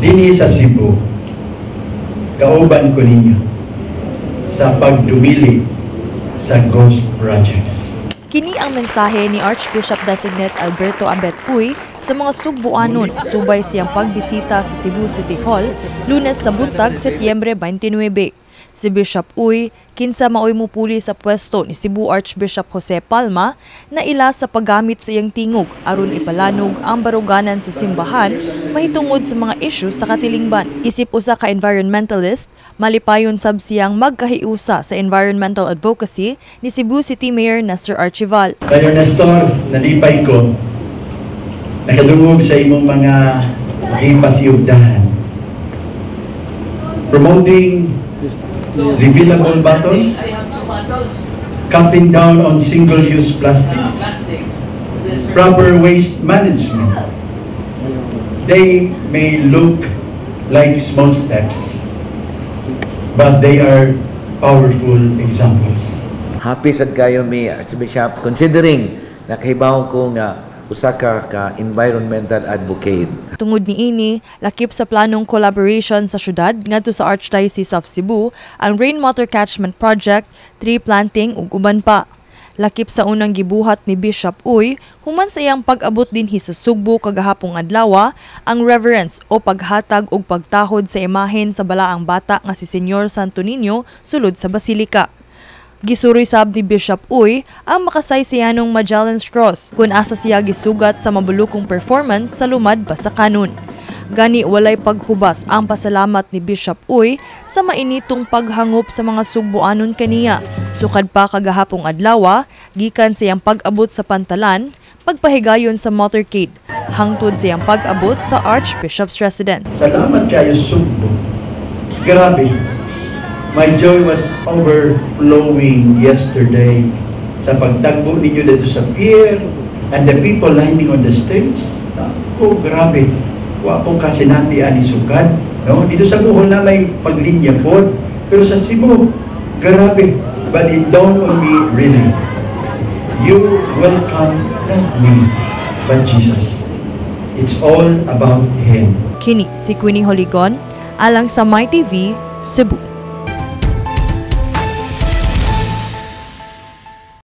Dinhi sa Cebu, kauban ko ninyo sa pagdumili sa ghost projects. Kini ang mensahe ni Archbishop Designate Alberto Ambet Uy sa mga Sugbuanon subay siyang pagbisita sa Cebu City Hall Lunes sa buntag, Setyembre 29. Si Bishop Uy kinsa maoy mupuli sa pwesto ni Cebu Archbishop Jose Palma na ila sa paggamit sa iyang tingog aron ipalanog ang baruganan sa simbahan mahitungod sa mga isyu sa katilingban. Isip usa ka environmentalist, malipayon sab siyang magkahiusa sa environmental advocacy ni Cebu City Mayor Nestor Archival. Mayor Nestor, nalipay ko nakadungog sa imong mga gipasiyugdahan. Promoting refillable bottles, cutting down on single-use plastics, proper waste management. They may look like small steps, but they are powerful examples. Happy sad kayo mi Archbishop considering nakahibaw ko nga usa ka environmental advocate. Tungod niini, lakip sa planong collaboration sa syudad ngadto sa Archdiocese of Cebu ang Rainwater Catchment Project, tree planting ug uban pa. Lakip sa unang gibuhat ni Bishop Uy, human sa iyang pag-abot dinhi sa Sugbo kagahapong adlaw ang reverence o paghatag og pagtahod sa imahen sa balaang bata nga si Senyor Santo Niño sulod sa Basilika. Gisuroy sab ni Bishop Uy ang makasaysayanong Magellan's Cross kung asa siya gisugat sa mabulukong performance sa lumad pa sa kanon. Gani walay paghubas ang pasalamat ni Bishop Uy sa mainitong paghangop sa mga Sugbuanon kaniya. Sukad pa kagahapong adlaw, gikan sa iyang pag-abot sa Pantalan, pagpahigayon sa motorcade, hangtod sa iyang pag-abot sa Archbishop's residence. Salamat kayo Sugbo. Grabe. My joy was overflowing yesterday sa pagtagbo ninyo dito sa pier and the people lining on the streets. Oh, grabe. Wapo kasi nati ani sukad. No? Dito sa Bohol na may paglinya po. Pero sa Cebu, grabe. But it dawned on me really. You welcome not me, but Jesus. It's all about Him. Kini si Queenie Holigon, alang sa MyTV, Cebu.